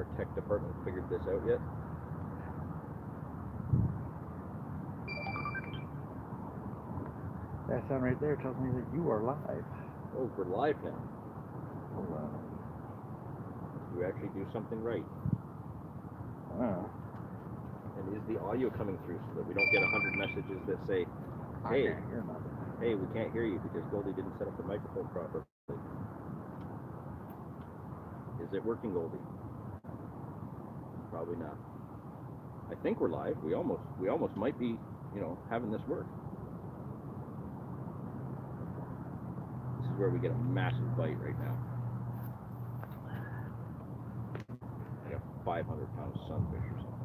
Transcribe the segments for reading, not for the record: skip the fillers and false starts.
our tech department figured this out yet. That sound right there tells me that you are live. Oh, we're live now. Hold on. You actually do something right. Oh. And is the audio coming through so that we don't get 100 messages that say, hey, I can't hear nothing. hey, we can't hear you because Goldie didn't set up the microphone properly. Is it working, Goldie? Probably not. I think we're live. We almost might be, having this work. This is where we get a massive bite right now. Like a 500-pound sunfish or something.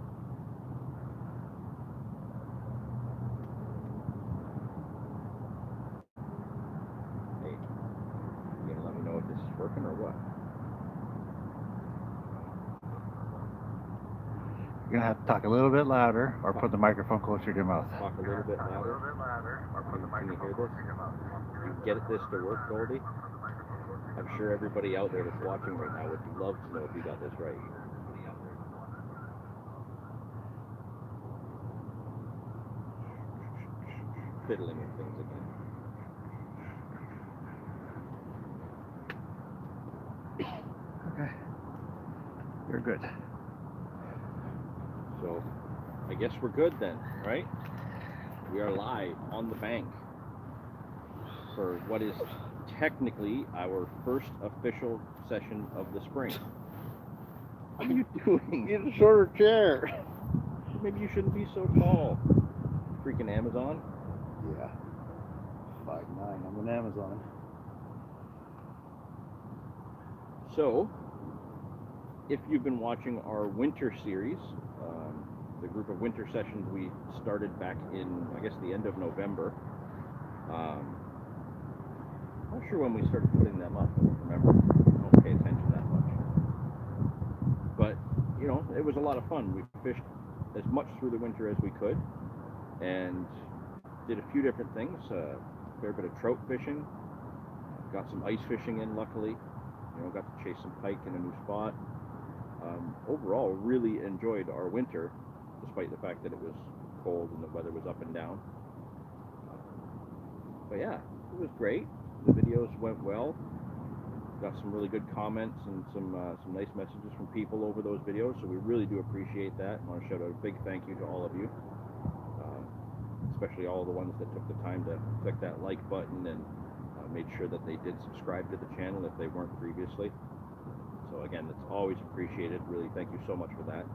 Hey, you gonna let me know if this is working or what? You're gonna have to talk a little bit louder or put the microphone closer to your mouth. Talk a little bit louder. Can you hear this? You get this to work, Goldie? I'm sure everybody out there that's watching right now would love to know if you got this right. Fiddling with things again. Okay. You're good. So, I guess we're good then, right? We are live on the bank for what is technically our first official session of the spring. What are you doing? Get a shorter chair. Maybe you shouldn't be so tall. Freaking Amazon. Yeah. 5'9". I'm an Amazon. So, if you've been watching our winter series, the group of winter sessions we started back in, I guess, the end of November. Not sure when we started putting them up. I don't remember. I don't pay attention that much. But, it was a lot of fun. We fished as much through the winter as we could and did a few different things. A fair bit of trout fishing. Got some ice fishing in, luckily. Got to chase some pike in a new spot. Overall, really enjoyed our winter, despite the fact that it was cold and the weather was up and down. But yeah, it was great. The videos went well. Got some really good comments and some nice messages from people over those videos, so we really do appreciate that. I want to shout out a big thank you to all of you, especially all the ones that took the time to click that like button and made sure that they did subscribe to the channel if they weren't previously. So again, that's always appreciated. Really, thank you so much for that.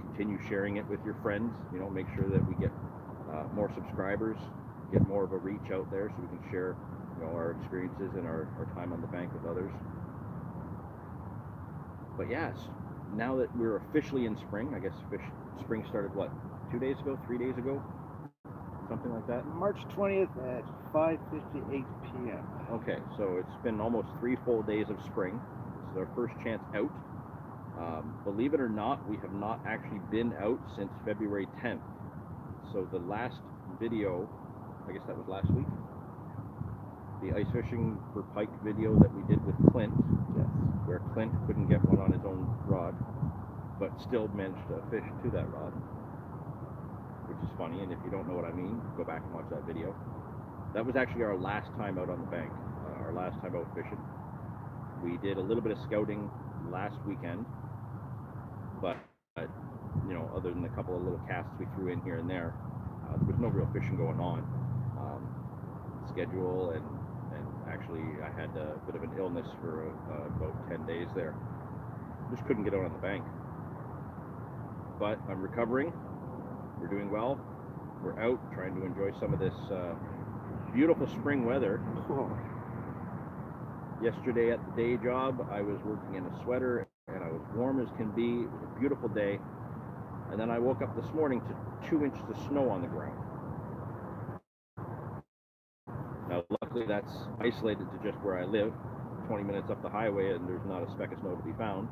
Continue sharing it with your friends. Make sure that we get more subscribers, get more of a reach out there, so we can share, our experiences and our time on the bank with others. But yes, now that we're officially in spring, I guess spring started what, 2 days ago, 3 days ago, something like that. March 20th at 5:58 p.m. Okay, so it's been almost 3 full days of spring. This is our first chance out. Believe it or not, we have not actually been out since February 10th. So the last video, I guess that was last week, the ice fishing for pike video that we did with Clint, Yes. where Clint couldn't get one on his own rod, but still managed to fish to that rod, which is funny, and if you don't know what I mean, go back and watch that video. That was actually our last time out on the bank, our last time out fishing. We did a little bit of scouting last weekend, but other than a couple of little casts we threw in here and there, there was no real fishing going on. Schedule and actually I had a bit of an illness for about 10 days there. Just couldn't get out on the bank. But I'm recovering. We're doing well. We're out trying to enjoy some of this beautiful spring weather. Oh. Yesterday at the day job, I was working in a sweater and I was warm as can be. It was a beautiful day. And then I woke up this morning to 2 inches of snow on the ground. Now, luckily that's isolated to just where I live, 20 minutes up the highway, and there's not a speck of snow to be found.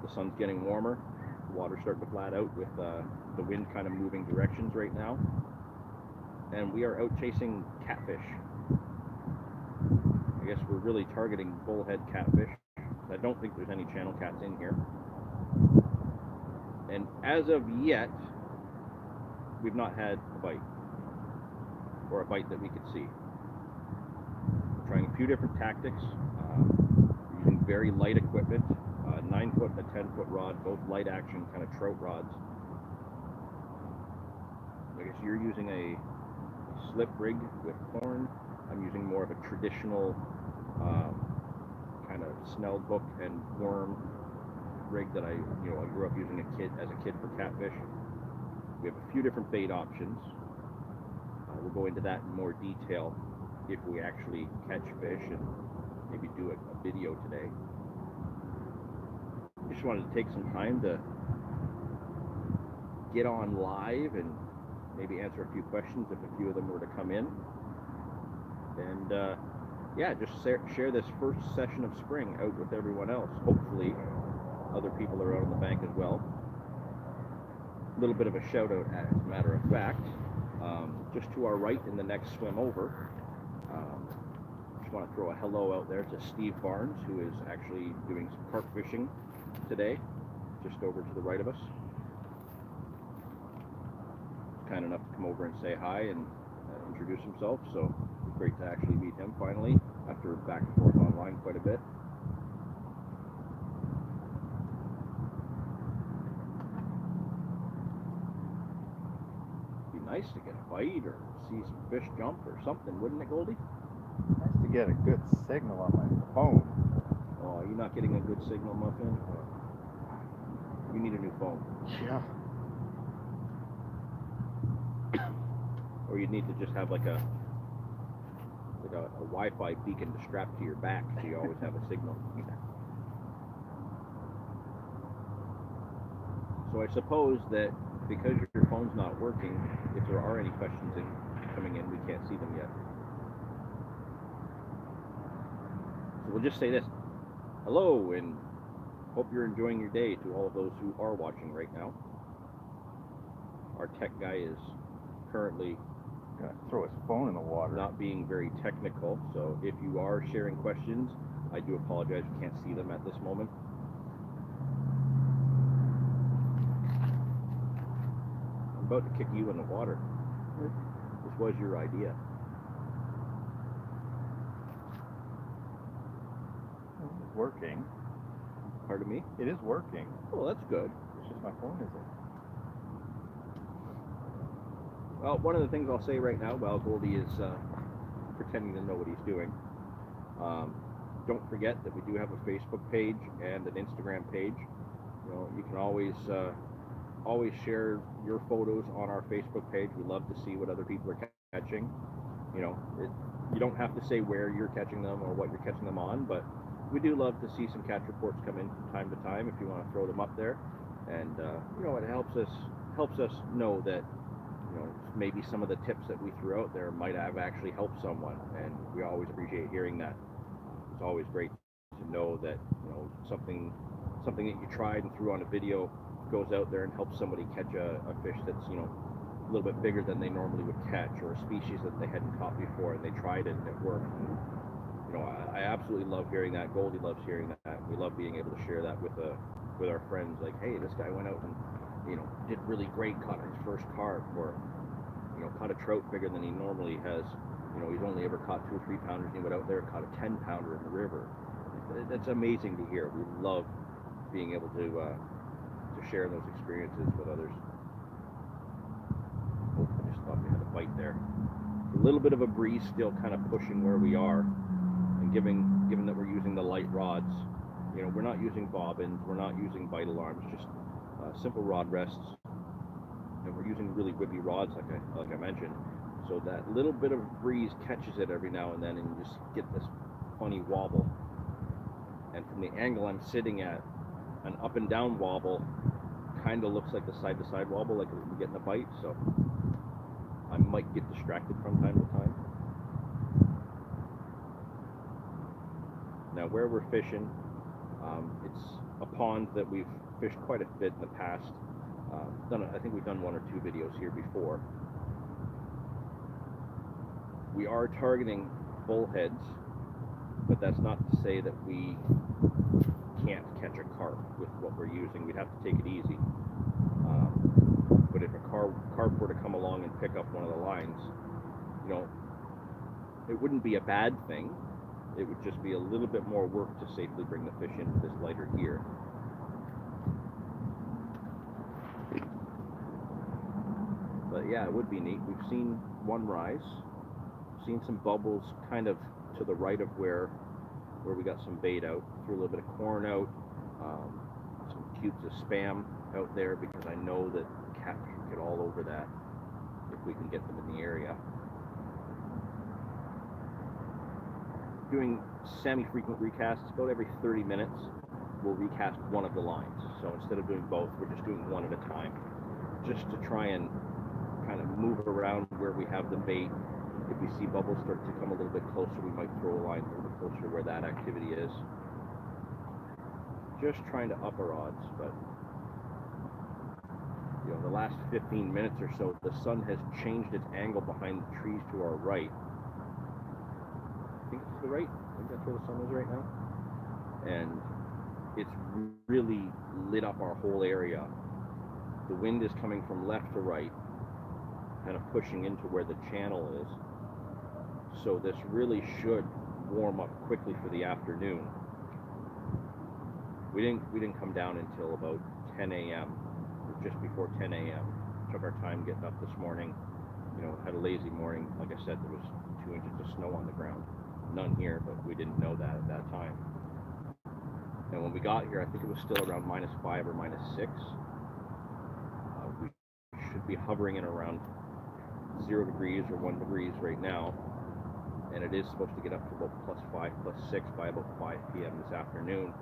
The sun's getting warmer. The water's starting to flat out with the wind kind of moving directions right now. And we are out chasing catfish. I guess we're really targeting bullhead catfish. I don't think there's any channel cats in here. And as of yet, we've not had a bite, or a bite that we could see. We're trying a few different tactics, using very light equipment, 9-foot and a 10-foot rod, both light action kind of trout rods. I guess you're using a slip rig with horn. I'm using more of a traditional kind of snell hook and worm rig that I grew up using as a kid for catfish. We have a few different bait options. We'll go into that in more detail if we actually catch fish and maybe do a video today. Just wanted to take some time to get on live and maybe answer a few questions if a few of them were to come in. And yeah, just share this first session of spring out with everyone else. Hopefully other people are out on the bank as well. A little bit of a shout out, as a matter of fact, just to our right in the next swim over. Just want to throw a hello out there to Steve Barnes, who is actually doing some carp fishing today, just over to the right of us. Kind enough to come over and say hi and introduce himself, so it's great to actually meet him finally after back and forth online quite a bit. Be nice to get a bite or see some fish jump or something, wouldn't it, Goldie? Nice to get a good signal on my phone. Oh, you're not getting a good signal, Muffin? You need a new phone. Yeah. Or you'd need to just have like a Wi-Fi beacon to strap to your back so you always have a signal. So I suppose that because your phone's not working, if there are any questions coming in, we can't see them yet. So we'll just say this. Hello, and hope you're enjoying your day to all of those who are watching right now. Our tech guy is currently Gonna throw his phone in the water. not being very technical, so if you are sharing questions, I do apologize, we can't see them at this moment. I'm about to kick you in the water. This was your idea. It's working. Pardon me? It is working. Oh, that's good. It's just my phone isn't. Well, one of the things I'll say right now, while Goldie is pretending to know what he's doing, don't forget that we do have a Facebook page and an Instagram page. You can always share your photos on our Facebook page. We love to see what other people are catching. You don't have to say where you're catching them or what you're catching them on, but we do love to see some catch reports come in from time to time if you want to throw them up there. And it helps us know that maybe some of the tips that we threw out there might have actually helped someone, and we always appreciate hearing that. It's always great to know that something that you tried and threw on a video goes out there and helps somebody catch a fish that's a little bit bigger than they normally would catch, or a species that they hadn't caught before and they tried it and it worked. And, I absolutely love hearing that. Goldie loves hearing that. We love being able to share that with our friends. Like, hey, this guy went out and did really great, caught his first carp, or caught a trout bigger than he normally has. He's only ever caught 2 or 3 pounders, and he went out there and caught a 10-pounder in the river. That's amazing to hear. We love being able to share those experiences with others. Oh, I just thought we had a bite there. A little bit of a breeze still kind of pushing where we are, and given that we're using the light rods, we're not using bobbins, we're not using bite alarms, just simple rod rests, and we're using really whippy rods like I mentioned, so that little bit of breeze catches it every now and then, and you just get this funny wobble. And from the angle I'm sitting at, an up and down wobble kind of looks like the side to side wobble, like we're getting a bite, so I might get distracted from time to time. Now where we're fishing, it's a pond that we've fished quite a bit in the past. I think we've done 1 or 2 videos here before. We are targeting bullheads, but that's not to say that we can't catch a carp with what we're using. We'd have to take it easy. But if a carp were to come along and pick up one of the lines, you know, it wouldn't be a bad thing. It would just be a little bit more work to safely bring the fish into this lighter gear. But yeah, it would be neat. We've seen one rise, seen some bubbles kind of to the right of where we got some bait out. Threw a little bit of corn out, some cubes of Spam out there because I know that catfish will get all over that if we can get them in the area. Doing semi-frequent recasts, about every 30 minutes, we'll recast one of the lines. So instead of doing both, we're just doing one at a time, just to try and kind of move around where we have the bait. If we see bubbles start to come a little bit closer, we might throw a line a little bit closer to where that activity is. Just trying to up our odds, but you know, the last 15 minutes or so, the sun has changed its angle behind the trees to our right. I think it's to the right. I think that's where the sun is right now. And it's really lit up our whole area. The wind is coming from left to right, kind of pushing into where the channel is. So this really should warm up quickly for the afternoon. We didn't come down until about 10 a.m. or just before 10 a.m. Took our time getting up this morning. You know, had a lazy morning. Like I said, there was 2 inches of snow on the ground. None here, but we didn't know that at that time. And when we got here, I think it was still around -5 or -6. We should be hovering in around 0 degrees or 1 degrees right now. And it is supposed to get up to about +5, +6 by about 5 p.m. this afternoon,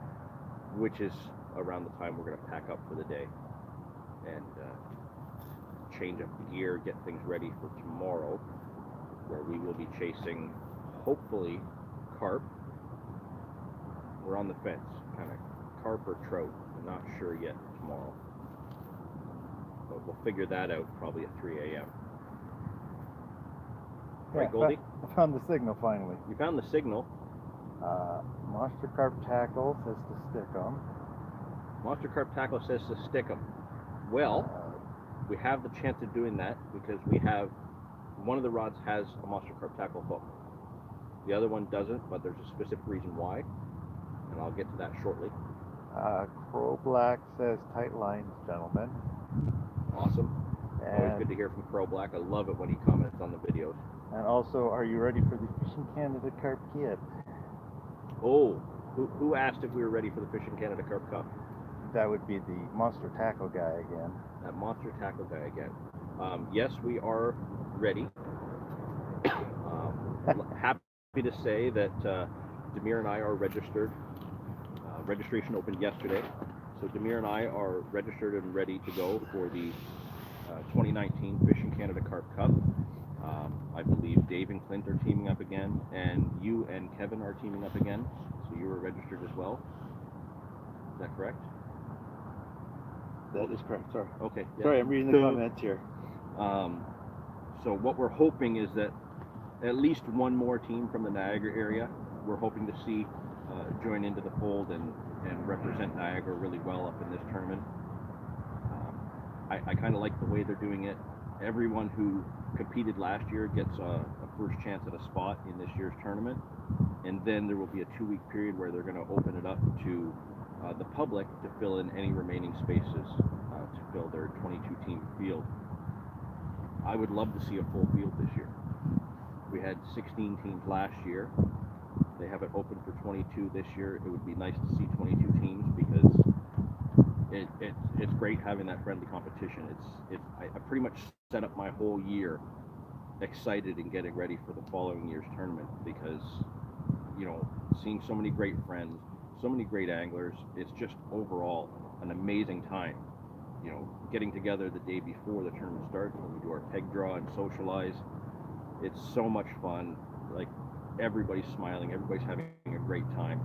which is around the time we're going to pack up for the day and change up the gear, get things ready for tomorrow, where we will be chasing, hopefully, carp. We're on the fence, kind of carp or trout. I'm not sure yet tomorrow, but we'll figure that out probably at 3 a.m. Right, Goldie? I found the signal finally. You found the signal. Monster carp tackle says to stick them. Monster carp tackle says to stick them. Well, we have the chance of doing that because we have one of the rods has a monster carp tackle hook. The other one doesn't, but there's a specific reason why, and I'll get to that shortly. Crow Black says tight lines, gentlemen. Awesome. And always good to hear from Crow Black. I love it when he comments on the videos. And also, are you ready for the Fishing Canada Carp Kit? Oh, who asked if we were ready for the Fishing Canada Carp Cup? That would be the Monster Tackle guy again. That Monster Tackle guy again. Yes, we are ready. Happy to say that Demir and I are registered. Registration opened yesterday. So Demir and I are registered and ready to go for the 2019 Fishing Canada Carp Cup. I believe Dave and Clint are teaming up again, and you and Kevin are teaming up again. So you are registered as well. Is that correct? That is correct, sorry. Okay. Yeah. Sorry, I'm reading the comments here. So what we're hoping is that at least one more team from the Niagara area, we're hoping to see join into the fold and represent Niagara really well up in this tournament. I kind of like the way they're doing it. Everyone who competed last year gets a first chance at a spot in this year's tournament, and then there will be a 2-week period where they're going to open it up to the public to fill in any remaining spaces to fill their 22-team field. I would love to see a full field this year. We had 16 teams last year. They have it open for 22 this year. It would be nice to see 22 teams because it's great having that friendly competition. I pretty much set up my whole year excited and getting ready for the following year's tournament because, you know, seeing so many great friends, so many great anglers, it's just overall an amazing time. You know, getting together the day before the tournament starts when we do our peg draw and socialize. It's so much fun. Like, everybody's smiling, everybody's having a great time,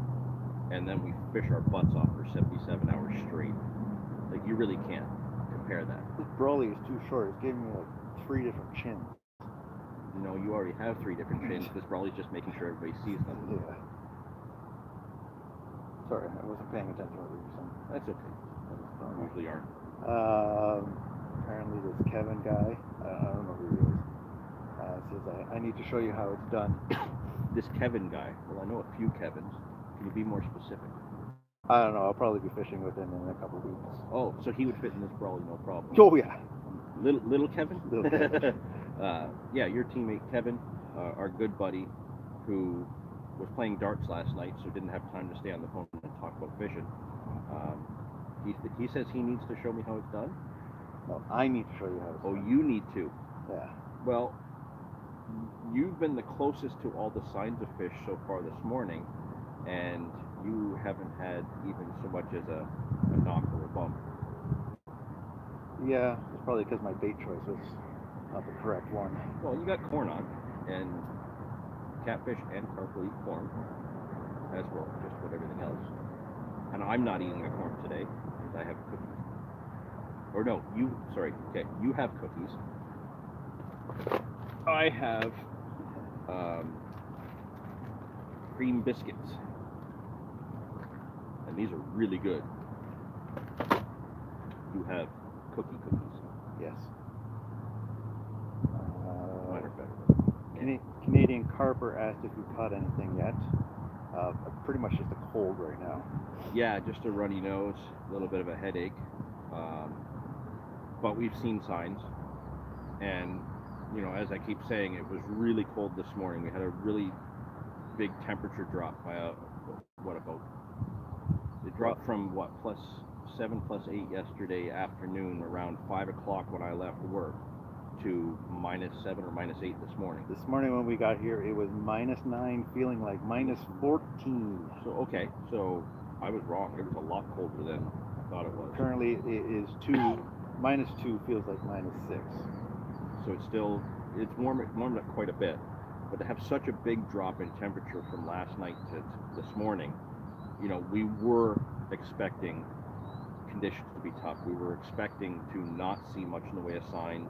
and then we fish our butts off for 77 hours straight. Like, you really can't compare that. This Brolly is too short. It's giving me like 3 different chins. No, you already have 3 different chins. This Brolly's just making sure everybody sees them. Yeah. Sorry, I wasn't paying attention to what you were saying. That's okay. You usually aren't. Apparently this Kevin guy, I don't know who he is, says I need to show you how it's done. This Kevin guy. Well, I know a few Kevins. Can you be more specific? I don't know. I'll probably be fishing with him in a couple of weeks. Oh, so he would fit in this Brolly, no problem. Oh yeah. Little Kevin? Little Kevin. Yeah, your teammate Kevin, our good buddy, who was playing darts last night, so didn't have time to stay on the phone and talk about fishing. He says he needs to show me how it's done. No, I need to show you how it's done. Oh, you need to. Yeah. Well, you've been the closest to all the signs of fish so far this morning, and you haven't had even so much as a knock or a bump. Yeah, it's probably because my bait choice was not the correct one. Well, you got corn on, and catfish and carp will eat corn, as well, just with everything else. And I'm not eating the corn today, because I have cookies. Or no, you have cookies. I have cream biscuits. And these are really good. You have cookies. Yes. Mine are better. Canadian Carper asked if you caught anything yet. Pretty much just a cold right now. Yeah, just a runny nose, a little bit of a headache. But we've seen signs. And, you know, as I keep saying, it was really cold this morning. We had a really big temperature drop by it dropped from +7, +8 yesterday afternoon around 5 o'clock when I left work to -7 or -8 this morning. This morning when we got here, it was -9, feeling like -14. So I was wrong. It was a lot colder than I thought it was. Currently it is -2 feels like -6. So it's warmed up quite a bit. But to have such a big drop in temperature from last night to this morning, you know, we were expecting conditions to be tough. We were expecting to not see much in the way of signs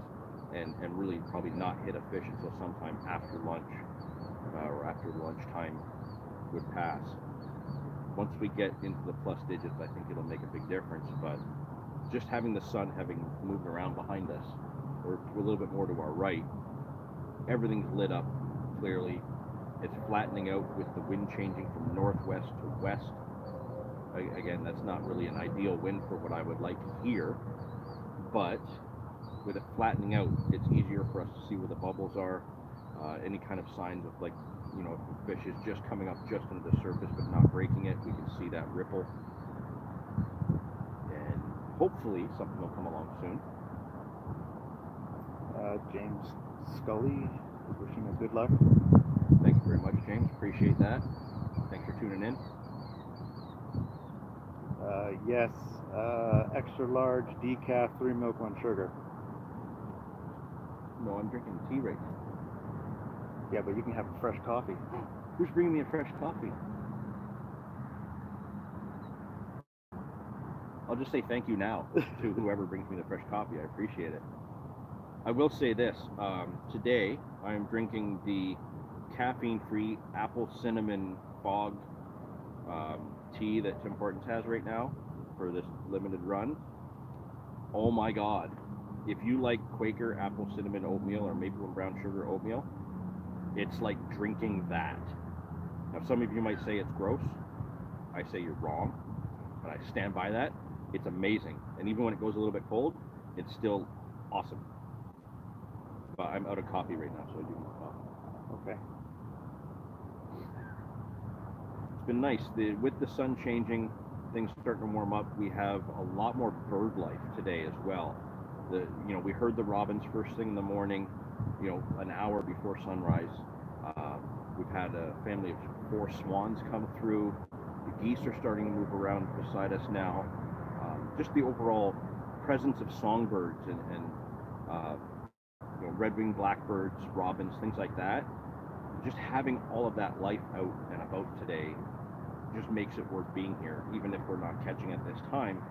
and really probably not hit a fish until sometime after lunch or after lunchtime would pass. Once we get into the plus digits, I think it'll make a big difference. But just having the sun moved around behind us, or a little bit more to our right, everything's lit up clearly. It's flattening out with the wind changing from northwest to west. Again, that's not really an ideal wind for what I would like here, but with it flattening out, it's easier for us to see where the bubbles are, any kind of signs of, like, you know, if the fish is just coming up just into the surface but not breaking it, we can see that ripple. And hopefully something will come along soon. James Scully is wishing you good luck. Thank you very much, James. Appreciate that. Thanks for tuning in. Yes, extra large decaf, 3 milk, 1 sugar. No, I'm drinking tea right now. Yeah, but you can have fresh coffee. Who's bringing me a fresh coffee? I'll just say thank you now to whoever brings me the fresh coffee. I appreciate it. I will say this. Today, I'm drinking the caffeine-free apple cinnamon fog tea that Tim Hortons has right now for this limited run. Oh my God. If you like Quaker apple cinnamon oatmeal or maple and brown sugar oatmeal, it's like drinking that. Now, some of you might say it's gross. I say you're wrong, but I stand by that. It's amazing. And even when it goes a little bit cold, it's still awesome. But I'm out of coffee right now, so I do need coffee. Okay. It's been nice. With the sun changing, things starting to warm up, we have a lot more bird life today as well. We heard the robins first thing in the morning, an hour before sunrise. We've had a family of 4 swans come through. The geese are starting to move around beside us now. Just the overall presence of songbirds and red-winged blackbirds, robins, things like that. Just having all of that life out and about today just makes it worth being here, even if we're not catching it this time.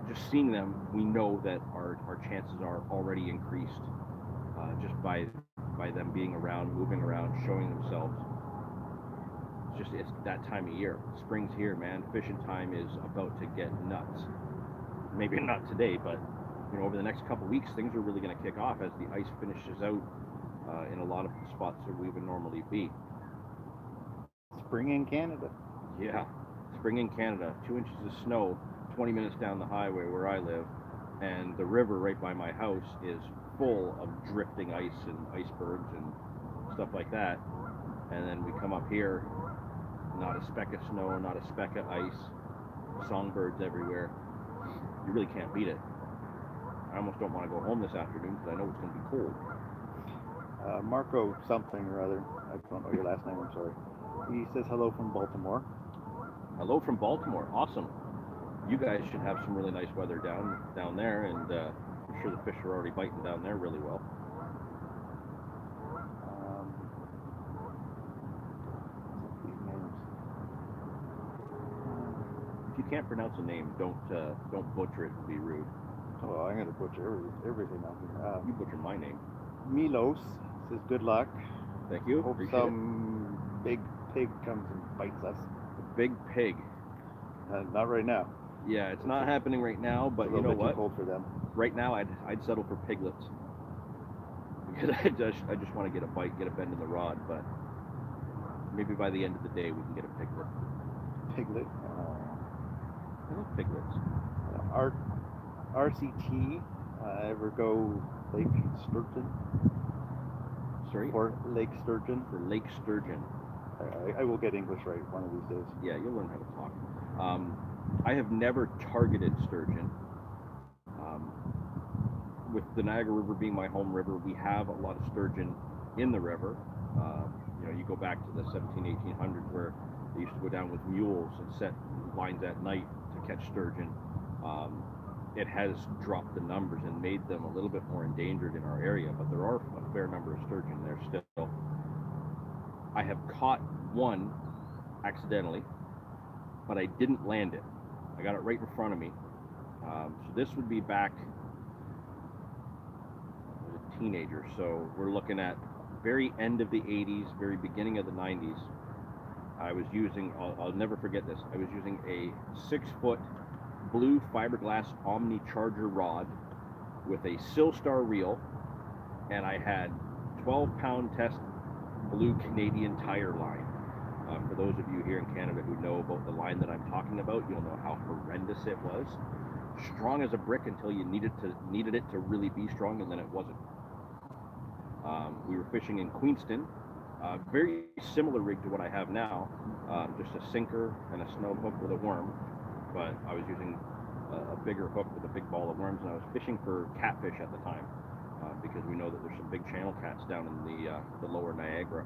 Just seeing them, we know that our chances are already increased just by them being around, moving around, showing themselves. It's that time of year. Spring's here, man. Fishing time is about to get nuts. maybe not today, but over the next couple weeks, things are really going to kick off as the ice finishes out in a lot of the spots that we would normally be. Spring in Canada. Yeah, spring in Canada. 2 inches of snow, 20 minutes down the highway where I live, and the river right by my house is full of drifting ice and icebergs and stuff like that. And then we come up here, not a speck of snow, not a speck of ice, songbirds everywhere. You really can't beat it. I almost don't want to go home this afternoon because I know it's going to be cold. Marco something or other, I don't know your last name, I'm sorry. He says hello from Baltimore. Hello from Baltimore. Awesome. You guys should have some really nice weather down there, and I'm sure the fish are already biting down there really well. If you can't pronounce a name, don't butcher it and be rude. Oh, I'm going to butcher everything out here. You butchered my name. Milos says good luck. Thank you. Hope Appreciate some big pig comes and bites us. A big pig. Not right now. Yeah, it's not happening right now, but you know what? Too cold for them. Right now, I'd settle for piglets because I just want to get a bite, get a bend in the rod. But maybe by the end of the day, we can get a piglet. Piglet. I love piglets. RCT. Ever go Lake Sturgeon? Sorry? For Lake Sturgeon? For Lake Sturgeon. I will get English right one of these days. Yeah, you'll learn how to talk. I have never targeted sturgeon. With the Niagara River being my home river, we have a lot of sturgeon in the river. You go back to the 1800s where they used to go down with mules and set lines at night to catch sturgeon. It has dropped the numbers and made them a little bit more endangered in our area, but there are a fair number of sturgeon there still. I have caught one accidentally, but I didn't land it. I got it right in front of me. So this would be back as a teenager, so we're looking at very end of the 80s, very beginning of the 90s. I was using, I'll never forget this, I was using a 6-foot blue fiberglass Omni Charger rod with a Silstar reel, and I had 12-pound test blue Canadian Tire line. For those of you here in Canada who know about the line that I'm talking about, you'll know how horrendous it was. Strong as a brick until you needed it to really be strong, and then it wasn't. We were fishing in Queenston, very similar rig to what I have now, just a sinker and a snub hook with a worm, but I was using a bigger hook with a big ball of worms, and I was fishing for catfish at the time, because we know that there's some big channel cats down in the lower Niagara.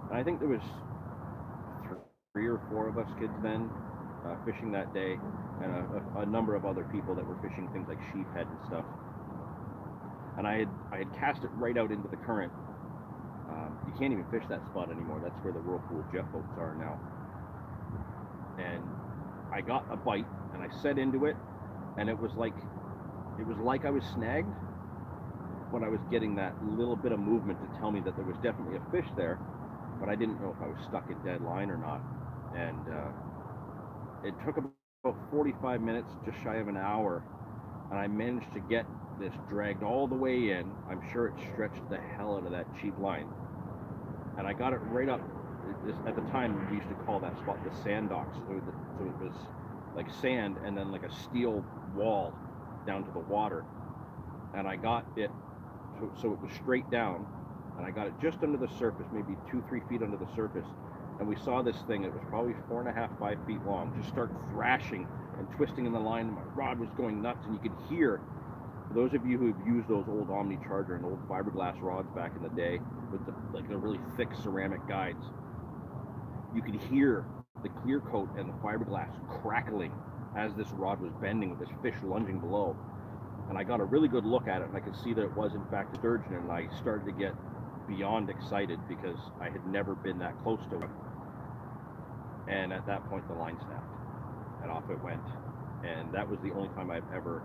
And I think there was 3 or 4 of us kids then fishing that day, and a number of other people that were fishing things like sheephead and stuff. And I had cast it right out into the current. You can't even fish that spot anymore. That's where the Whirlpool jet boats are now. And I got a bite, and I set into it, and it was like I was snagged, but I was getting that little bit of movement to tell me that there was definitely a fish there, but I didn't know if I was stuck in dead line or not. And it took about 45 minutes, just shy of an hour, and I managed to get this dragged all the way in. I'm sure it stretched the hell out of that cheap line. And I got it right up. At the time, we used to call that spot the sand docks. So it was like sand and then like a steel wall down to the water. And I got it, so it was straight down. And I got it just under the surface, maybe 2-3 feet under the surface. And we saw this thing, it was probably 4.5, 5 feet long, just start thrashing and twisting in the line. And my rod was going nuts, and you could hear, for those of you who have used those old Omni Charger and old fiberglass rods back in the day with the really thick ceramic guides, you could hear the clear coat and the fiberglass crackling as this rod was bending with this fish lunging below. And I got a really good look at it, and I could see that it was in fact a sturgeon, and I started to get beyond excited because I had never been that close to it. And at that point the line snapped and off it went. And that was the only time I've ever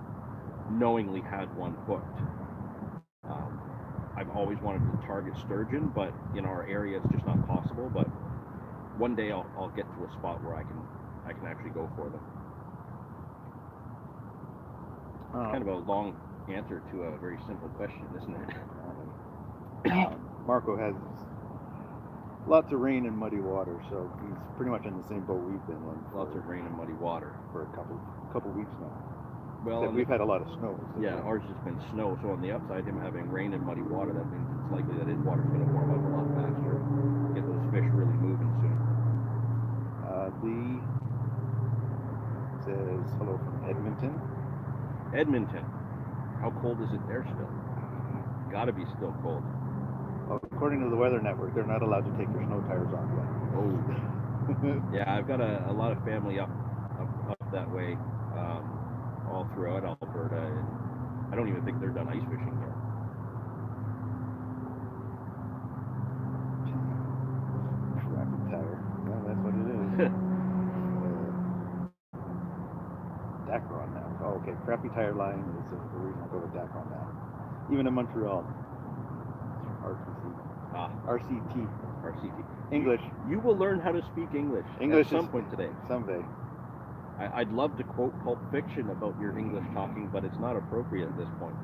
knowingly had one hooked. I've always wanted to target sturgeon, but in our area it's just not possible. But one day I'll get to a spot where I can actually go for them. Kind of a long answer to a very simple question, isn't it? Marco has lots of rain and muddy water, so he's pretty much in the same boat we've been in. Lots of rain and muddy water. For a couple weeks now. Well, Except we've had a lot of snow. Yeah, ours has been snow, so on the upside, him having rain and muddy water, that means it's likely that his water's going to warm up a lot faster. Get those fish really moving soon. Lee says hello from Edmonton. Edmonton. How cold is it there still? Gotta be still cold. Well, according to the Weather Network, they're not allowed to take their snow tires off yet. Oh. Yeah, I've got a lot of family up that way, all throughout Alberta, and I don't even think they're done ice fishing yet. Crappy tire. Well, that's what it is. Dacron now. Oh, okay. Crappy tire line is the reason I go with Dacron now. Even in Montreal. RCT. English. You will learn how to speak English at some point today. Someday. I'd love to quote Pulp Fiction about your English talking, but it's not appropriate at this point.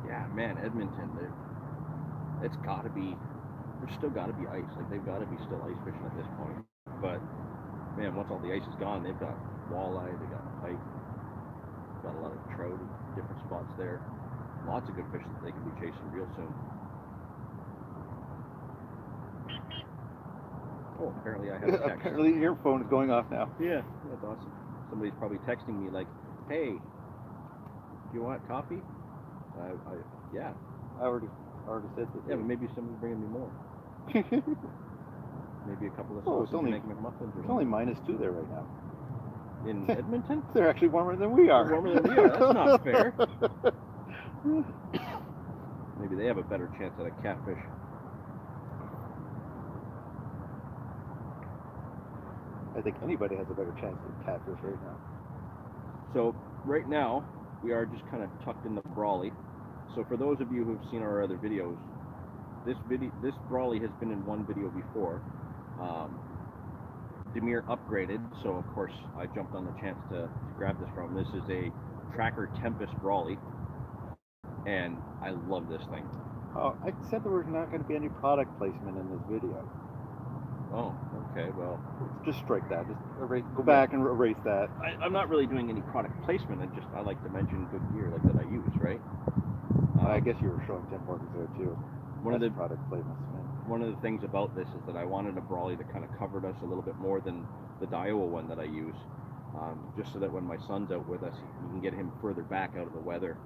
Yeah, man, Edmonton. It's got to be. There's still got to be ice. Like they've got to be still ice fishing at this point. But man, once all the ice is gone, they've got walleye, they got pike, got a lot of trout in different spots there. Lots of good fish that they can be chasing real soon. Oh, apparently I have a text. Apparently your phone is going off now. Yeah, that's awesome. Somebody's probably texting me like, "Hey, do you want coffee?" Yeah. I already said that. Yeah, but maybe somebody's bringing me more. Maybe a couple of it's only McMuffins or It's only -2 there right now. in Edmonton. They're actually warmer than we are. They're warmer than we are. That's not fair. Maybe they have a better chance at a catfish. I think anybody has a better chance at catfish right now. So right now we are just kind of tucked in the Brolly. So for those of you who've seen our other videos, this Brolly has been in one video before. Demir upgraded, so of course I jumped on the chance to grab this from. This is a Tracker Tempest Brolly, and I love this thing. Oh, I said there was not going to be any product placement in this video. Oh, okay, well. Just strike that. Just erase, go back and erase that. I'm not really doing any product placement. I like to mention good gear like that I use, right? I guess you were showing Tim Hortons there too. One of the product placements. One of the things about this is that I wanted a Brolly that kind of covered us a little bit more than the Daiwa one that I use, just so that when my son's out with us, you can get him further back out of the weather,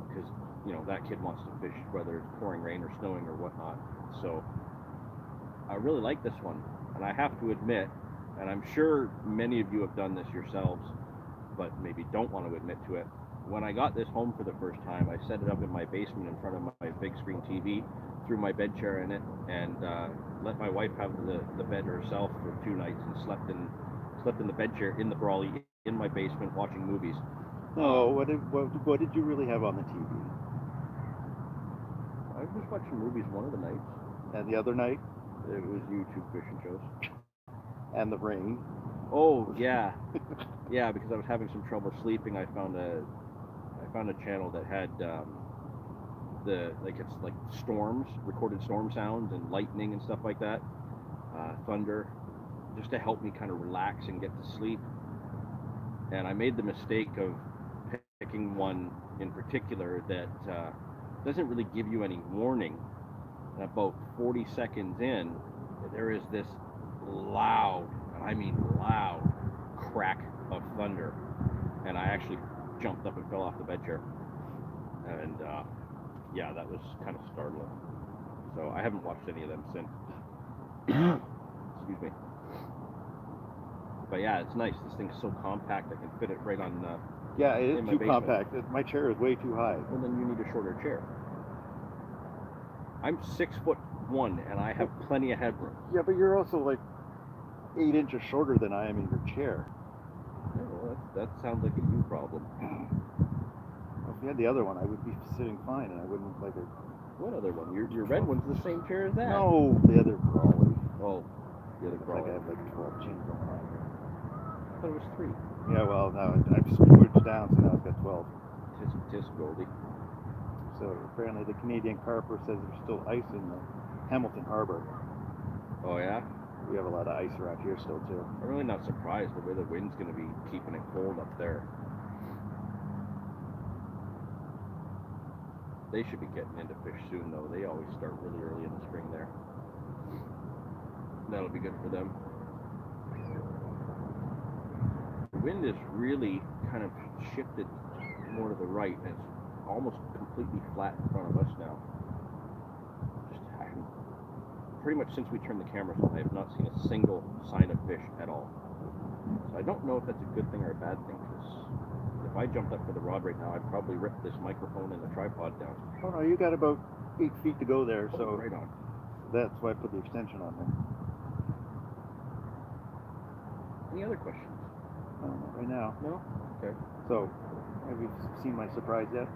because that kid wants to fish whether it's pouring rain or snowing or whatnot. So I really like this one, and I have to admit, and I'm sure many of you have done this yourselves, but maybe don't want to admit to it. When I got this home for the first time, I set it up in my basement in front of my big screen TV, threw my bed chair in it, and let my wife have the bed herself for 2 nights, and slept in the bed chair in the Brolly in my basement watching movies. Oh, what did you really have on the TV? I was watching movies one of the nights. And the other night? It was YouTube fishing shows. And the rain. Oh yeah, yeah. Because I was having some trouble sleeping. I found a channel that had it's like storms, recorded storm sounds and lightning and stuff like that, thunder, just to help me kind of relax and get to sleep. And I made the mistake of picking one in particular that doesn't really give you any warning. And about 40 seconds in, there is this loud, and I mean loud, crack of thunder, and I actually jumped up and fell off the bed chair, and yeah, that was kind of startling. So I haven't watched any of them since. Excuse me. But yeah, it's nice. This thing's so compact, I can fit it right on. Yeah, it is too basement. compact. My chair is way too high. Well, then you need a shorter chair. I'm 6'1", and I have plenty of headroom. Yeah, but you're also like 8 inches shorter than I am in your chair. Yeah, well, that sounds like a you problem. If you had the other one, I would be sitting fine, and I wouldn't look like a... What other one? Your red one's the same chair as that. No, the other Brolly. Oh, the other Looks Brolly. like I have like 12 chains on mine. thought it was 3. Yeah, well, now I've switched down, so now I've got 12. Tisk Goldie. So apparently the Canadian Carper says there's still ice in the Hamilton Harbor. Oh yeah? We have a lot of ice around here still too. I'm really not surprised the way the wind's going to be keeping it cold up there. They should be getting into fish soon though. They always start really early in the spring there. That'll be good for them. The wind is really kind of shifted more to the right, and it's almost completely flat in front of us now. Pretty much since we turned the cameras on, I have not seen a single sign of fish at all. So I don't know if that's a good thing or a bad thing, because if I jumped up for the rod right now, I'd probably rip this microphone and the tripod down. Oh no, you got about 8 feet to go there, so right on. that's why I put the extension on there. Any other questions? No, not right now. No? Okay. So, have you seen my surprise yet?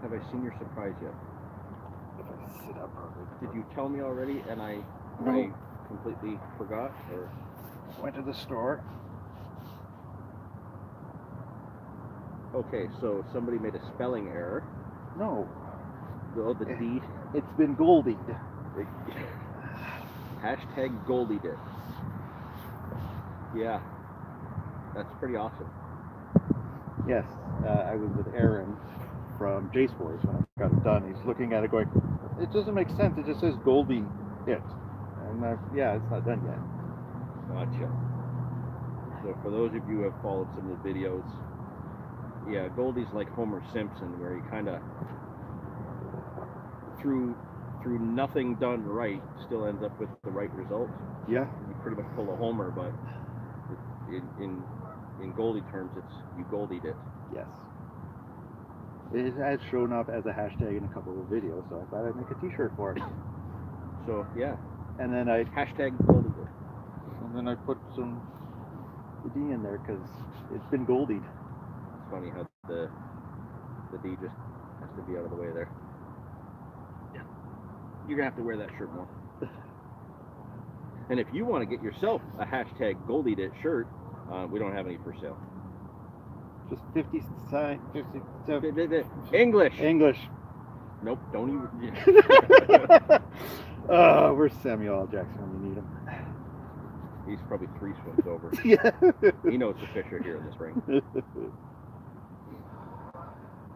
Have I seen your surprise yet? If I sit up properly. Did you tell me already and I completely forgot? Or Went to the store. okay, so somebody made a spelling error. No. Oh, the D. It's been goldied. Hashtag Goldied it. Yeah. That's pretty awesome. Yes, I was with Aaron from Jace Boys when I got it done. He's looking at it going, it doesn't make sense. It just says Goldie it. And yeah, it's not done yet. Gotcha. So for those of you who have followed some of the videos, yeah, Goldie's like Homer Simpson, where he kind of, through nothing done right, still ends up with the right result. Yeah. You pretty much pull a Homer, but in Goldie terms, it's you Goldied it. Yes. It has shown up as a hashtag in a couple of videos, so I thought I'd make a t-shirt for it. So yeah. And then I Hashtag Goldied it. And then I put some D in there because it's been goldied. It's funny how the D just has to be out of the way there. Yeah. You're gonna have to wear that shirt more. And if you want to get yourself a hashtag Goldied it shirt, we don't have any for sale. Just 50 English. English. Nope, don't even. Where's Samuel L. Jackson when you need him? He's probably 3 swims over. Yeah. He knows the fish are here in the spring.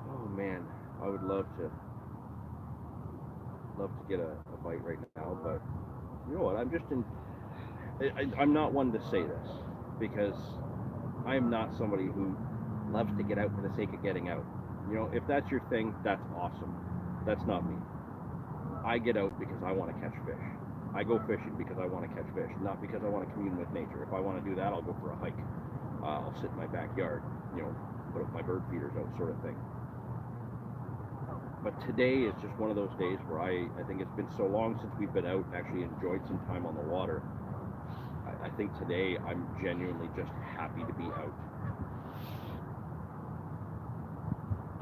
Oh man, I would love to get a bite right now, but you know what? I'm not one to say this because I am not somebody who loves to get out for the sake of getting out. You know, if that's your thing, that's awesome. That's not me. I get out because I want to catch fish. I go fishing because I want to catch fish, not because I want to commune with nature. If I want to do that, I'll go for a hike. I'll sit in my backyard, you know, put up my bird feeders out, sort of thing. But today is just one of those days where I think it's been so long since we've been out and actually enjoyed some time on the water. I think today I'm genuinely just happy to be out.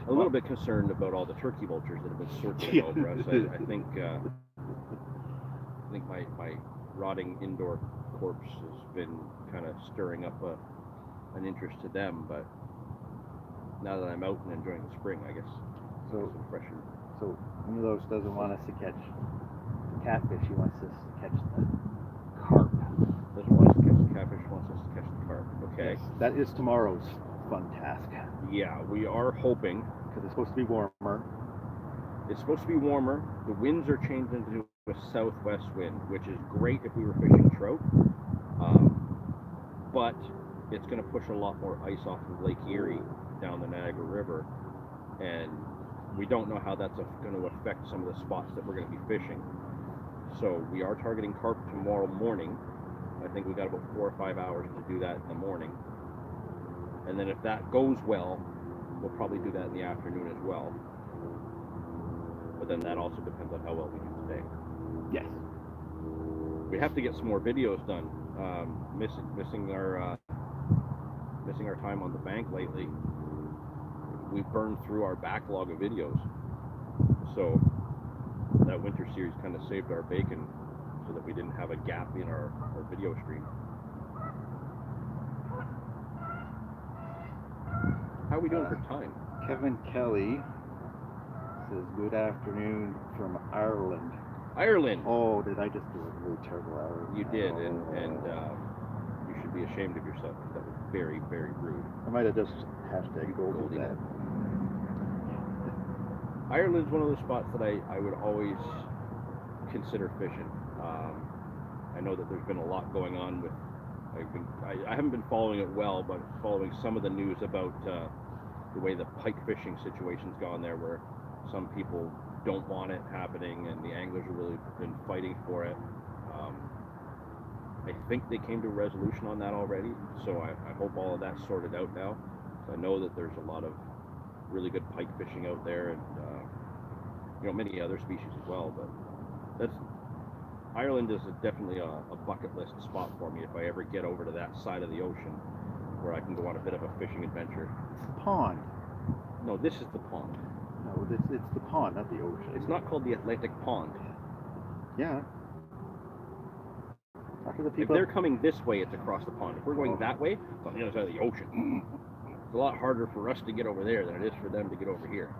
A little bit concerned about all the turkey vultures that have been circling over us. I think my rotting indoor corpse has been kind of stirring up an interest to them, but now that I'm out and enjoying the spring, I guess So some fresher. So one of those doesn't want us to catch the catfish, he wants us to catch the carp. Doesn't want us to catch the catfish, wants us to catch the carp. Okay. Yes, that is tomorrow's fun task. Yeah, we are hoping. Because it's supposed to be warmer. It's supposed to be warmer. The winds are changing to a southwest wind, which is great if we were fishing trout. But it's going to push a lot more ice off of Lake Erie down the Niagara River. And we don't know how that's going to affect some of the spots that we're going to be fishing. So we are targeting carp tomorrow morning. I think we got about 4 or 5 hours to do that in the morning. And then if that goes well, we'll probably do that in the afternoon as well. But then that also depends on how well we do today. Yes. We have to get some more videos done. Missing our time on the bank lately. We've burned through our backlog of videos. So that winter series kind of saved our bacon so that we didn't have a gap in our video stream. How are we doing for time? Kevin Kelly says, good afternoon from Ireland. Ireland. Oh, did I just do a really terrible Ireland? You did, and you should be ashamed of yourself. That was very, very rude. I might have just hashtag Goldie that. Ireland's one of those spots that I would always consider fishing. I know that there's been a lot going on with. I haven't been following it well, but following some of the news about the way the pike fishing situation's gone there, where some people don't want it happening, and the anglers have really been fighting for it. I think they came to a resolution on that already, so I hope all of that's sorted out now. I know that there's a lot of really good pike fishing out there, and many other species as well. But Ireland is definitely a bucket list spot for me if I ever get over to that side of the ocean, where I can go on a bit of a fishing adventure. It's the pond. No, this is the pond. No, it's the pond, not the ocean. It's not called the Atlantic Pond. Yeah. Talk to the If people. they're coming this way, it's across the pond. If we're going that way, it's on the other side of the ocean. It's a lot harder for us to get over there than it is for them to get over here.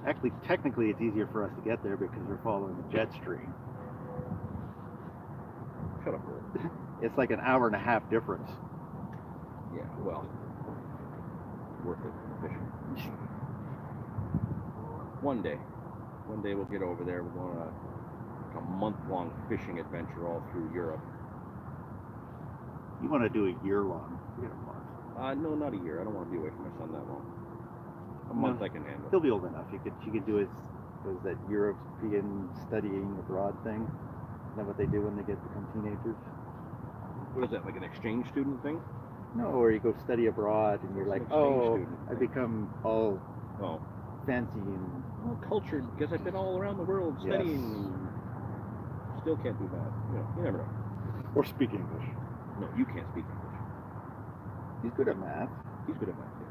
Actually, technically, it's easier for us to get there because we're following the jet stream. Shut up, Will. It's like an hour and a half difference. Yeah, well, worth it for fishing. One day we'll get over there. We're going on a month-long fishing adventure all through Europe. You want to do a year-long? Forget a month. No, not a year. I don't want to be away from my son that long. A month I can handle. He'll be old enough. She could do his, what is that, European studying abroad thing? Isn't that what they do when they become teenagers? What is that, like an exchange student thing? No, or you go study abroad and you're like, It's an exchange oh, student I thing. become all Oh. fancy and Cultured, because I've been all around the world studying and still can't do that. You never know. or speak English. No, you can't speak English. He's good at math. He's good at math, yes.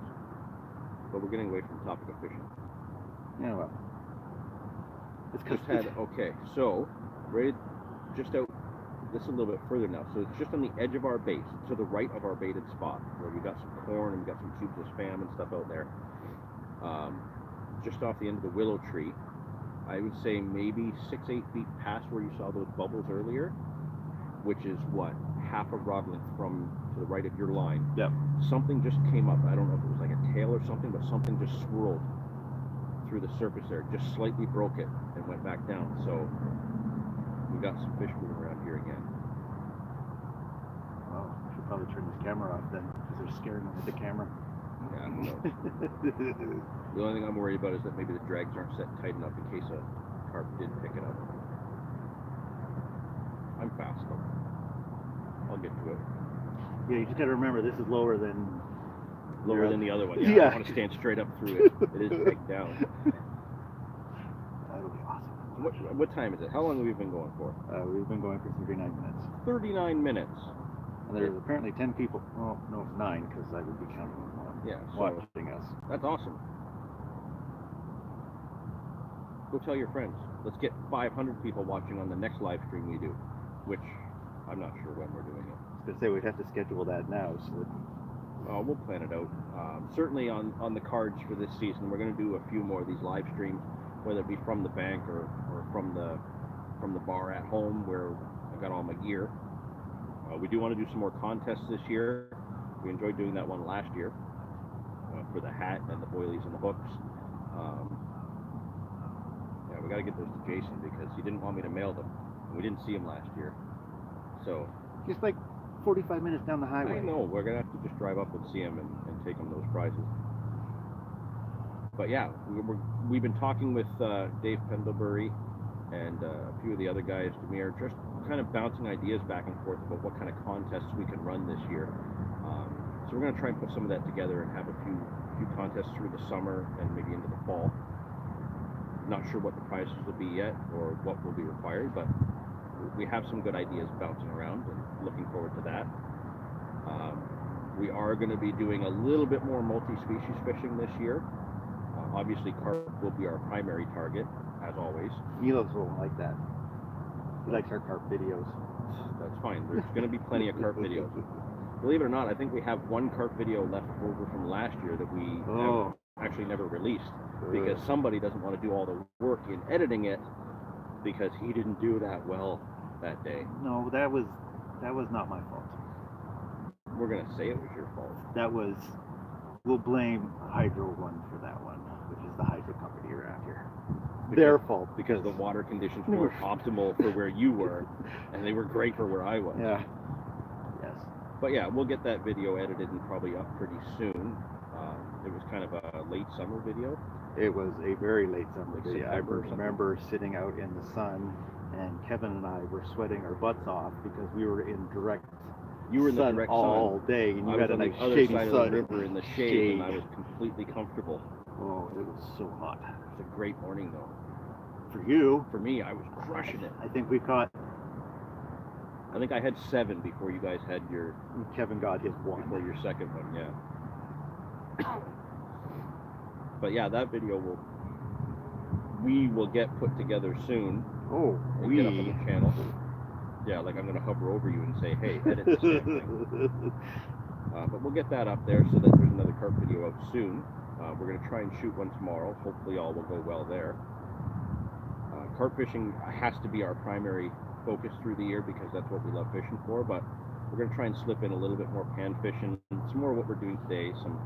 But we're getting away from the topic of fishing. Yeah, well. It's because Okay, so, right just out, this is a little bit further now. So it's just on the edge of our bait, to the right of our baited spot, where we got some corn and we got some tubes of Spam and stuff out there. Just off the end of the willow tree, I would say maybe 6-8 feet past where you saw those bubbles earlier, which is what, half a rod length from to the right of your line. Yep. Something just came up. I don't know if it was like a tail or something, but something just swirled through the surface there, just slightly broke it and went back down. So we got some fish moving around here again. Oh, I should probably turn this camera off then, because they're scaring me with the camera. Yeah, I don't know. The only thing I'm worried about is that maybe the drags aren't set tight enough in case a carp did pick it up. I'm fast though. I'll get to it. Yeah, you just gotta remember this is lower than The other one. Yeah, Yeah. I want to stand straight up through it. It is pegged down. That'll be awesome. What time is it? How long have we been going for? We've been going for 39 minutes. 39 minutes. And there's apparently 10 people. Well, no, 9, because I would be counting one. Yeah, so Watching us. that's awesome. Go tell your friends. Let's get 500 people watching on the next live stream we do, which I'm not sure when we're doing it. I was going to say, we'd have to schedule that now. So that We'll plan it out. Certainly on the cards for this season, we're going to do a few more of these live streams, whether it be from the bank or from the bar at home where I've got all my gear. We do want to do some more contests this year. We enjoyed doing that one last year for the hat and the boilies and the hooks. Yeah, we got to get those to Jason because he didn't want me to mail them. And we didn't see him last year. So just like 45 minutes down the highway. I know, we're going to have to just drive up and see him and take him those prizes. But yeah, we've been talking with Dave Pendlebury and a few of the other guys, Demir, just kind of bouncing ideas back and forth about what kind of contests we can run this year. So we're going to try and put some of that together and have a few contests through the summer and maybe into the fall. Not sure what the prizes will be yet or what will be required, but we have some good ideas bouncing around and looking forward to that. We are going to be doing a little bit more multi-species fishing this year. Obviously, carp will be our primary target, as always. Milos will like that. He likes our carp videos. That's fine. There's going to be plenty of carp videos. believe it or not, I think we have one carp video left over from last year that we Oh. actually never released because somebody doesn't want to do all the work in editing it because he didn't do that well that day. No, that was not my fault. We're gonna say it was your fault. That was, we'll blame Hydro One for that one, which is the hydro company around here. Their fault. Because the water conditions weren't optimal for where you were, and they were great for where I was. Yeah. Yes. But yeah, we'll get that video edited and probably up pretty soon. It was kind of a late summer video. It was a very late summer Like day. I September or something? remember sitting out in the sun, and Kevin and I were sweating our butts off because we were in direct You were in the sun direct all sun. day, and I you was had a on the nice other shady side of sun the river in the shade, and I shade. was completely comfortable. Oh, it was so hot. It's a great morning though. For you, For me, I was crushing it. I think we caught. I think I had 7 before you guys had your Kevin got his before one. your second one, yeah. But yeah, that video we will get put together soon Oh, and get up on the channel. Yeah, like I'm gonna hover over you and say, hey, edit this damn thing. But we'll get that up there so that there's another carp video out soon. We're gonna try and shoot one tomorrow. Hopefully all will go well there. Carp fishing has to be our primary focus through the year because that's what we love fishing for, but we're going to try and slip in a little bit more pan fishing, some more what we're doing today, some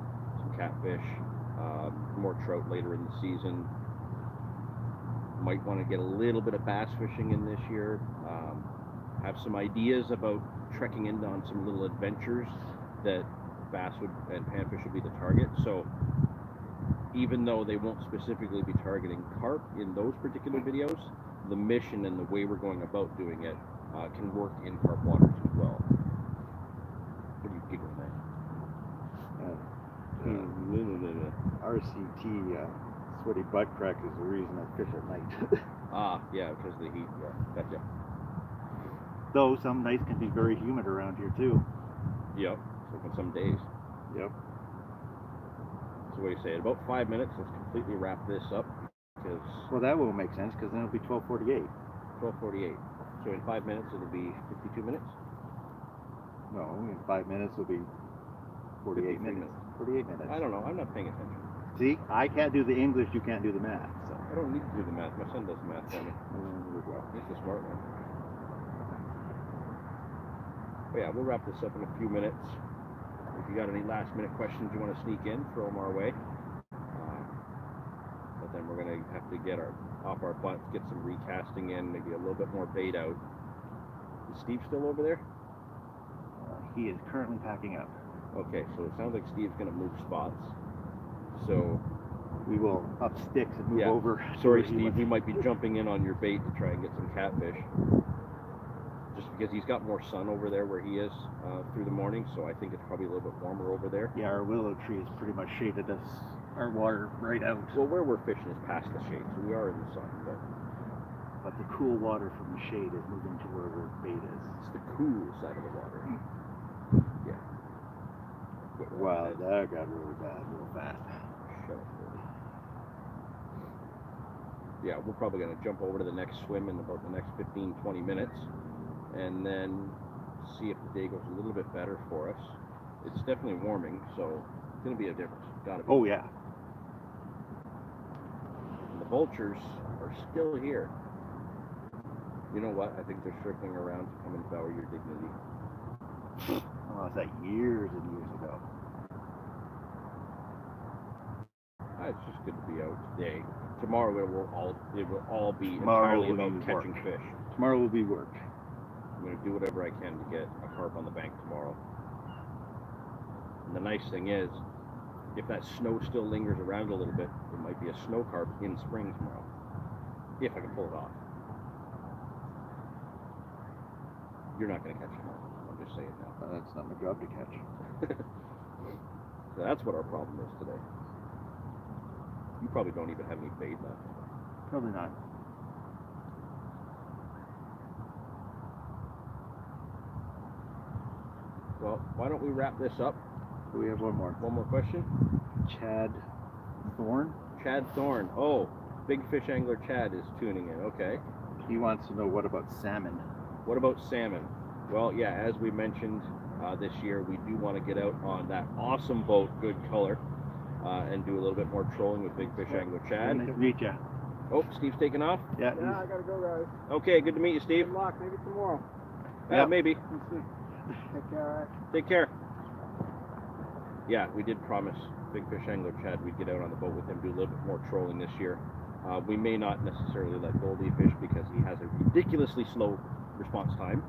catfish, more trout later in the season. Might want to get a little bit of bass fishing in this year. Have some ideas about trekking into on some little adventures that bass and panfish would be the target. So even though they won't specifically be targeting carp in those particular videos, the mission and the way we're going about doing it can work in carp waters as well. What are you giggling at? RCT, sweaty butt crack is the reason I fish at night. Yeah, because of the heat. Yeah, gotcha. Though some nights can be very humid around here too. Yep. So on some days. Yep. So what do you say? In about 5 minutes, let's completely wrap this up because Well, that won't make sense because then it'll be 12:48. 12:48. So in 5 minutes, it'll be 52 minutes. No, in 5 minutes will be 48 53 minutes. 48 minutes. I don't know. I'm not paying attention. See, I can't do the English, you can't do the math. So. I don't need to do the math. My son does the math for me. He's the smart one. But yeah, we'll wrap this up in a few minutes. If you got any last minute questions you want to sneak in, throw them our way. But then we're going to have to get off our butts, get some recasting in, maybe a little bit more bait out. Is Steve still over there? He is currently packing up. Okay, so it sounds like Steve's going to move spots. So We will up sticks and move Yeah. over. sorry, to where he Steve, went. we might be jumping in on your bait to try and get some catfish. Just because he's got more sun over there where he is through the morning, so I think it's probably a little bit warmer over there. Yeah, our willow tree has pretty much shaded us, our water right out. Well, where we're fishing is past the shade, so we are in the sun, but But the cool water from the shade is moving to where our bait is. it's the cool side of the water. Yeah. Wow, that got really bad real fast. Shut up, Billy. Yeah, we're probably going to jump over to the next swim in about the next 15-20 minutes and then see if the day goes a little bit better for us. It's definitely warming, so it's going to be a difference. Gotta be. Oh yeah. And the vultures are still here. You know what? I think they're circling around to come and devour your dignity. Oh, it's like years and years ago. It's just good to be out today. Tomorrow it will all be Tomorrow entirely will about be catching work. fish. Tomorrow will be work. I'm going to do whatever I can to get a carp on the bank tomorrow. And the nice thing is, if that snow still lingers around a little bit, it might be a snow carp in spring tomorrow. If I can pull it off. You're not going to catch them all. I'm just saying now. That's not my job to catch. So that's what our problem is today. You probably don't even have any bait left. Probably not. Well, why don't we wrap this up? We have one more. One more question. Chad Thorne. Chad Thorne. Oh, big fish angler Chad is tuning in. Okay. He wants to know what about salmon. What about salmon? Well, yeah, as we mentioned, this year. We do want to get out on that awesome boat, Good Color, and do a little bit more trolling with Big Fish Angler Chad. Nice to meet you. Oh, Steve's taking off. Yeah. Yeah, I gotta go, guys. Okay, good to meet you, Steve. Good luck. Maybe tomorrow. Yeah, maybe. We'll see. Take care, all right? Take care. Yeah, we did promise Big Fish Angler Chad we'd get out on the boat with him, do a little bit more trolling this year. We may not necessarily let Goldie fish because he has a ridiculously slow response time.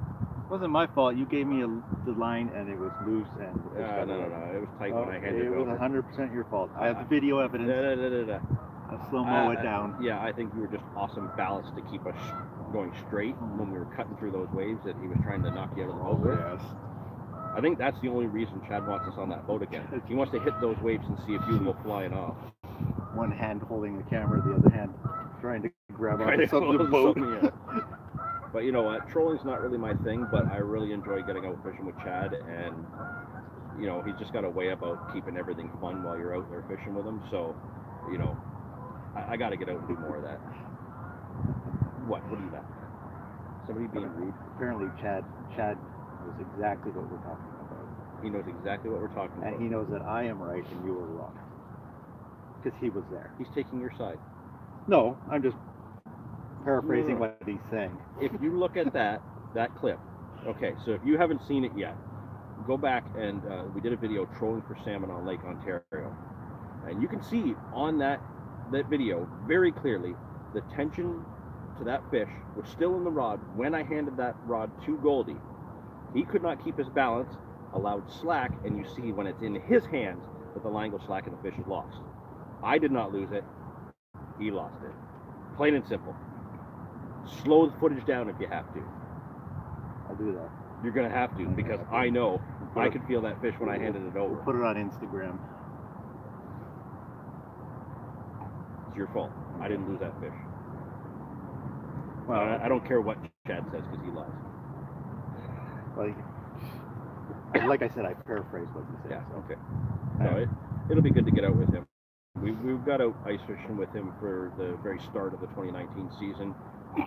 It wasn't my fault. You gave me the line and it was loose and the fish got No, away. it was tight when I handed it was over. 100% your fault. I have the video evidence. I'll slow-mo it down. Yeah, I think you were just awesome ballast to keep us going straight when we were cutting through those waves that he was trying to knock you out of the boat with. Yes. I think that's the only reason Chad wants us on that boat again. He wants to hit those waves and see if you go flying off. One hand holding the camera, the other hand trying to grab onto something the boat. But you know what? Trolling's not really my thing, but I really enjoy getting out fishing with Chad, and you know, he's just got a way about keeping everything fun while you're out there fishing with him. So, you know, I got to get out and do more of that. What do you got? Somebody being rude? Apparently, Chad knows exactly what we're talking about. He knows exactly what we're talking about. And he knows that I am right and you were wrong. Because he was there. He's taking your side. No, I'm just paraphrasing No. what he's saying. If you look at that clip, okay, so if you haven't seen it yet, go back and we did a video trolling for salmon on Lake Ontario. And you can see on that video very clearly the tension to that fish was still in the rod when I handed that rod to Goldie. He could not keep his balance, allowed slack, and you see when it's in his hands that the line goes slack and the fish is lost. I did not lose it. He lost it. Plain and simple. Slow the footage down if you have to. I'll do that. You're going to have to, because I know I could feel that fish when I handed it over. We'll put it on Instagram. It's your fault. I didn't lose that fish. Well, I don't care what Chad says because he lies. like I said, I paraphrased what he said. Yeah, So. okay. No, it'll be good to get out with him. We've got out ice fishing with him for the very start of the 2019 season.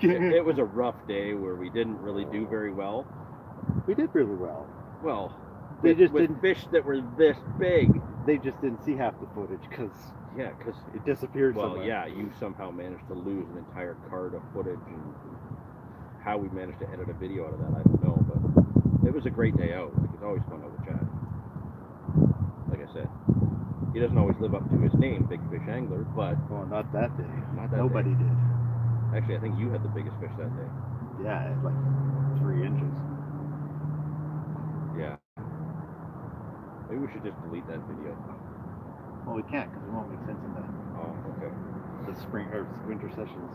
It was a rough day where we didn't really do very well. We did really well. Well, They with, just with didn't- fish that were this big. They just didn't see half the footage because it disappeared well, somewhere. yeah, you somehow managed to lose an entire card of footage, and how we managed to edit a video out of that, I don't know, but it was a great day out. Like, it's always fun out with Chad. Like I said, he doesn't always live up to his name, Big Fish Angler, but Well, not that day. not that Nobody day. did. Actually, I think you had the biggest fish that day. Yeah, it's like 3 inches. Yeah. Maybe we should just delete that video. Well, we can't because it won't make sense in Oh, okay. the spring or winter sessions.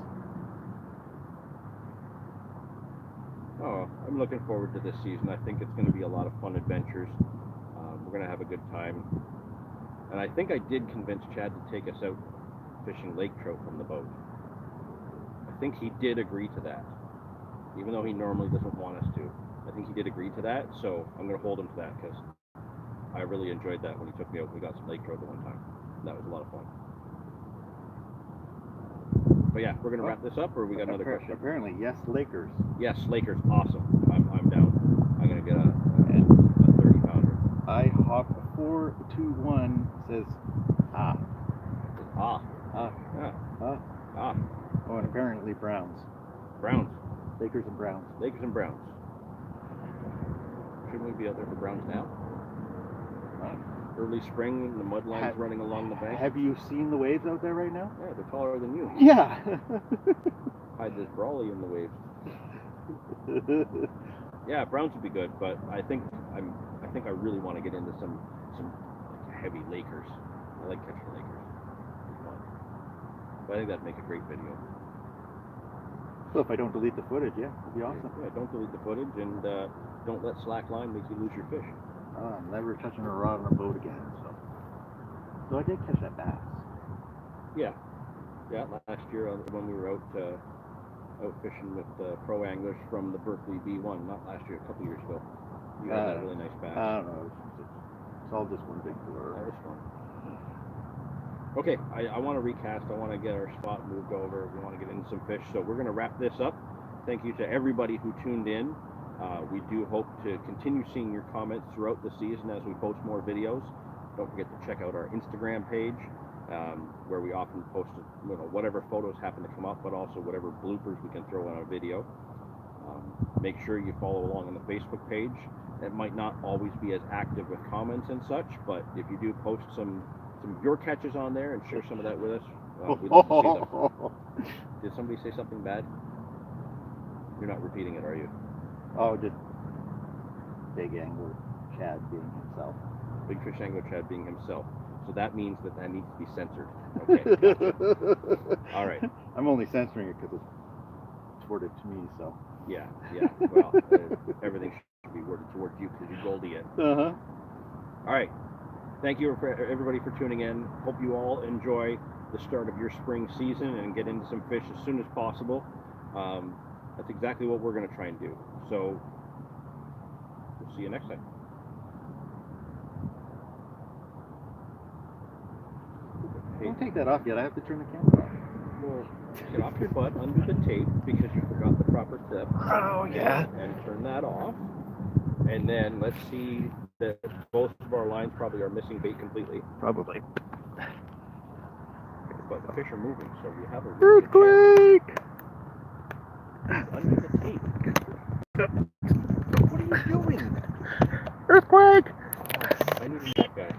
Oh, I'm looking forward to this season. I think it's going to be a lot of fun adventures. We're going to have a good time. And I think I did convince Chad to take us out fishing lake trout from the boat. I think he did agree to that, even though he normally doesn't want us to. I think he did agree to that, so I'm going to hold him to that because I really enjoyed that when he took me out. We got some lake trout the one time. That was a lot of fun. But yeah, we're going to wrap this up, or we got another question? Apparently, yes, Lakers. Yes, Lakers, awesome. I'm down. I'm going to get a 30-pounder. IHOP 421 says, Ah. ah, Yeah. ah. Ah. Oh, and apparently Browns. Browns. Lakers and Browns. Lakers and Browns. Shouldn't we be out there for Browns now? Early spring, the mud lines running along the bank. Have you seen the waves out there right now? Yeah, they're taller than you. Yeah. Hide this Brolly in the waves. Yeah, Browns would be good, but I think I really want to get into some like heavy Lakers. I like catching Lakers. It's fun. But I think that'd make a great video. So if I don't delete the footage, yeah, it'd be awesome. Yeah, don't delete the footage, and don't let slack line make you lose your fish. I'm never touching a rod on a boat again. So I did catch that bass. Yeah, last year when we were out fishing with pro anglers from the Berkeley B1, not last year, a couple years ago. You had that really nice bass. I don't know. It's all just one big blur. That was fun. Okay, I want to recast. I want to get our spot moved over. We want to get into some fish. So we're going to wrap this up. Thank you to everybody who tuned in. We do hope to continue seeing your comments throughout the season as we post more videos. Don't forget to check out our Instagram page, where we often post whatever photos happen to come up, but also whatever bloopers we can throw in our video. Make sure you follow along on the Facebook page. It might not always be as active with comments and such, but if you do post some of your catches on there and share some of that with us, we'd love to see them. Did somebody say something bad? You're not repeating it, are you? Oh, just big angler Chad being himself. Big fish angler Chad being himself. So that means that needs to be censored. Okay. Gotcha. All right. I'm only censoring it because it's worded to me, so. Yeah. Well, everything should be worded towards you because you Goldie it. Uh-huh. All right. Thank you for everybody for tuning in. Hope you all enjoy the start of your spring season and get into some fish as soon as possible. That's exactly what we're going to try and do. So we'll see you next time. Don't take that off yet. I have to turn the camera off. Well, get off your butt under the tape because you forgot the proper clip. Oh, yeah. And turn that off. And then let's see that both of our lines probably are missing bait completely. Probably. But the fish are moving, so we have a Earthquake! under the tape. What are you doing? Earthquake! I need that guy.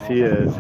She is.